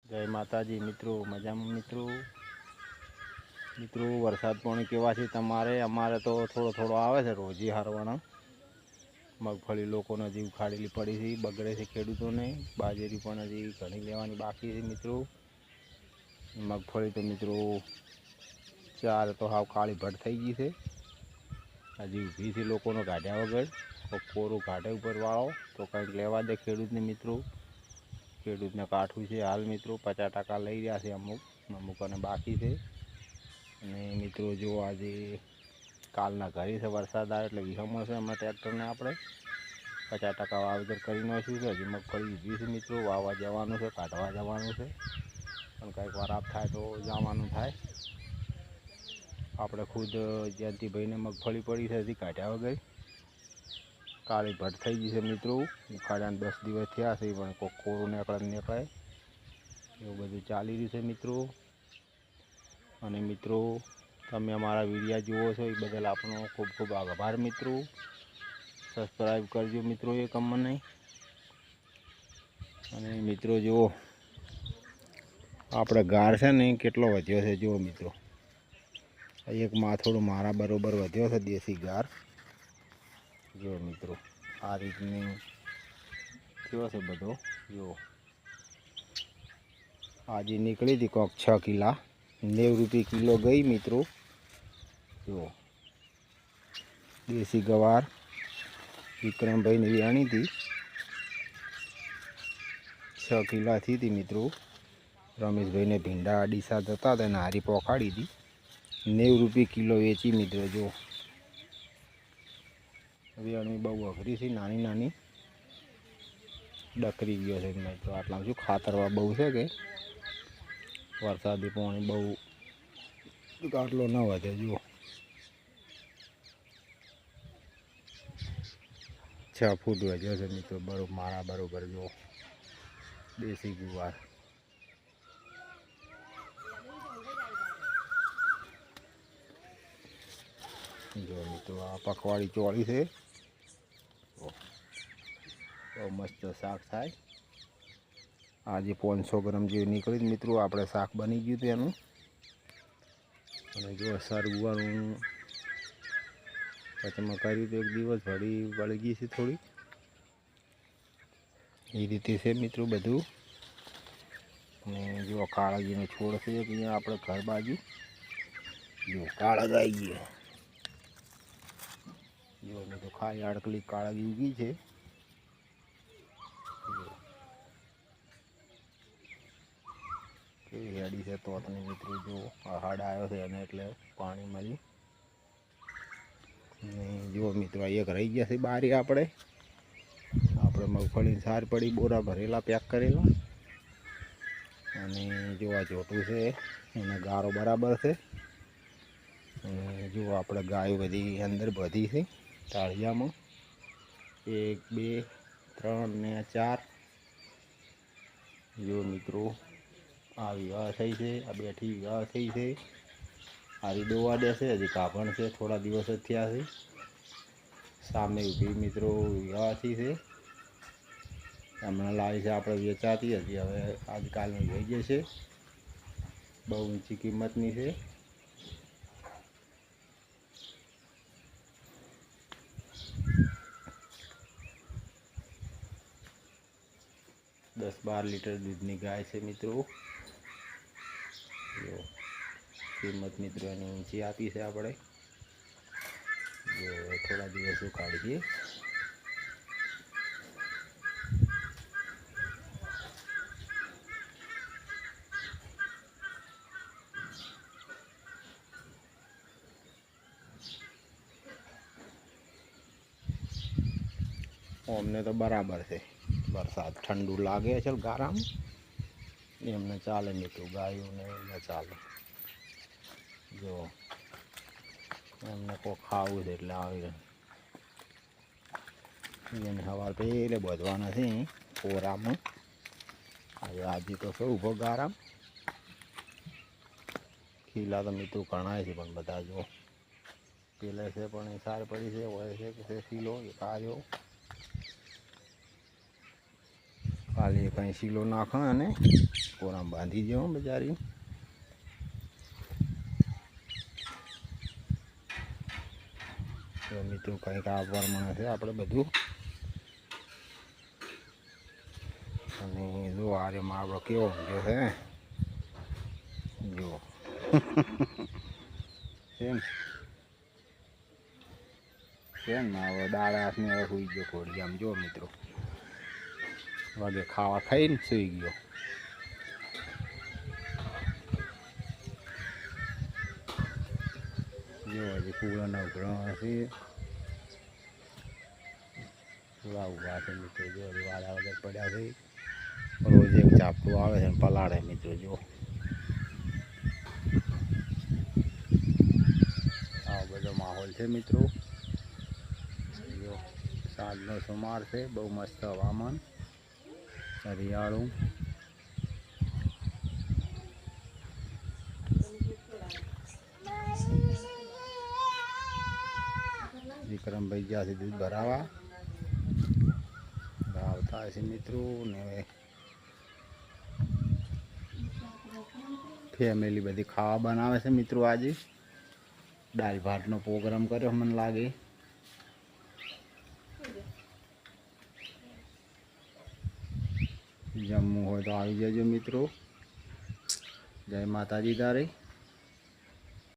जय माताजी मित्रों, मजा में मित्रों। वरसाद पानी केवा छे तमारे? अमारे तो थोड़ो थोड़ो आवे छे रोजी हारवाना। मगफળી लोकोने हजी उखाड़ेली पड़ी छे, बगड़े छे खेडूतोने। बाजरी पण हजी घणी लेवानी बाकी छे मित्रों। मगफળી तो मित्रों चार तो हाव काળી भट थई गई छे, हजी ऊभी छे लोकोने काढ्या वगर। तो कोरू काढे उपर वाळो तो कंईक लेवा दे खेडूतने मित्रों। खेडूतने काठुं छे हाल मित्रों, 50% लई रह्या छे अमुक, अमुकने बाकी छे। अने मित्रों जो आजे कालना घरे छे वरसाद आवे એટલે વિહમો છે અમે ટ્રેક્ટરને આપણે 50% વાવેતર કરી નાખ્યું છે। હજી મગફળી ઊભી છે મિત્રો, વાવવા જવાનું છે, કાઢવા જવાનું છે, પણ કંઈક વરાપ થાય તો જવાનું થાય। આપણે ખુદ જયંતિભાઈને મગફળી પડી છે હજી કાઢ્યા વગર, કાળી ભટ થઈ ગઈ છે મિત્રો। ઉખાડ્યાને 10 દિવસ થયા છે પણ કોઈ કોરું નીકળે નીકળે એવું બધું ચાલી રહ્યું છે મિત્રો। અને મિત્રો તમે અમારા વિડીયો જુઓ છો એ બદલ આપણો ખૂબ ખૂબ આભાર મિત્રો। સબસ્ક્રાઈબ કરજો મિત્રો એક અમને। અને મિત્રો જુઓ આપણે ગાર છે ને કેટલો વધ્યો છે જુઓ મિત્રો। એક માથોડું મારા બરોબર વધ્યો છે દેશી ગાર જુઓ મિત્રો। આ રીતની કેવો છે બધો જુઓ। આજે નીકળી હતી કોક 6 કિલા, 90 રૂપિયા કિલો गई मित्रों। जो देसी गवार विक्रम भाई ने आनी थी, 6 किला थी मित्रों। रमेश भाई ने भींडा डीसा जता था हारी पोखाड़ी थी, 90 रूपिया किलो वेची मित्रों। जो वेणी बहु अघरी थी, नानी नानी डकरी गयो है मित्रों। आटला शू खातरवा बहु है कि वरसादी पानी बहु आटलो न वधे। जुओ 6 फूट वध्यो है मित्रों बरोबर मारा बरोबर। जो देसी गुवार जो मित्रों आ पकवाड़ी चोड़ी है, तो मस्त शाक थाय। आज 500 ग्राम जेवी निकली मित्रों। आपणे शाक बनी गयुं हतुं एनुं। અને જો સરગવાનું વચમાં કર્યું તો એક દિવસ વળી વળગી છે થોડી એ રીતે છે મિત્રો બધું। અને જો કાળાજીનો છોડ છે અહીંયા આપણે ઘર બાજુ જો કાળા આવી ગઈ। જો મિત્રો ખાલી આડકલી કાળાજી ઉગી છે। हेड़ी से तो अपने मित्रों जो हाड़ आयो है एने एटले पानी मळ्युं। जो मित्रों एक रही गया है बारी आपणे मगफळीनी सार पड़ी, बोरा भरेला पेक करेला। अने जो आ जोटुं छे एने गारो बराबर है। जो आपणे गायो बधी अंदर बधी है टाळियामां 1 2 3 ने 4। जो मित्रों आ विवाह थई है, आ बेठी विवाह थई है। हारी दोवा देशे हजी काभण से थोड़ा दिवस ज थया छे। सामे ऊभी मित्रों विवाह थी है, हमणां लावी छे आपणे वेचाती। हजी हवे आजकाल में लई जशे, बहु ऊंची किंमतनी छे। 10-12 लीटर दूधनी गाय है मित्रों। जो किंमत मित्रों एनी ऊंची आपी है आपणे। जो थोड़ा दिवस काढ़ीए अमने तो बराबर है। वरसाद ठंडू लागे चल गाराम एमने चाले मित्रों, गायों ने न चाले। जो एमने को खावुं छे એટલે આવી એને હવાર પેલે બધવાના છે કોરામાં। આજે તો શું ઊભો ગારામ ખીલા તો મિત્રો ઘણા છે પણ બધા જો પેલે છે પણ સાર પડી છે હોય છે કે ખીલો એ કાજો ખાલી કંઈ શીલો નાખો અને કોરામ બાંધી દો બજારી. તો મિત્રો કંઈક આ પ્રમાણે છે આપણે બધું. અને જો આ રે માવડો કેવો ઊંઘ્યો છે જો. કેમ કેમ માવડો દાડા હાથને હવે સુઈ ગયો ઘોડી આમ જો મિત્રો. વાગે ખાવા ખાઈને સુઈ ગયો. જો હજી પૂળાના ઉઘરાણા છે. પૂળા ઊભા છે મિત્રો. જો હજી વાળા વગર પડ્યા છે. રોજ એક ચાપટું આવે છે ને પલાળે મિત્રો. જો આવો બધો માહોલ છે મિત્રો. જો સાંજનો સુમાર છે. બહુ મસ્ત હવામાન, હરિયાળું. વિક્રમભાઈ ગયા છે દૂધ ભરાવા. આવતા હશે મિત્રો ને ફેમિલી બધી ખાવા બનાવે છે મિત્રો. આજે દાળ ભાતનો પ્રોગ્રામ કર્યો મને લાગે. જમવું હોય તો આવી જજો મિત્રો. જય માતાજી તારે.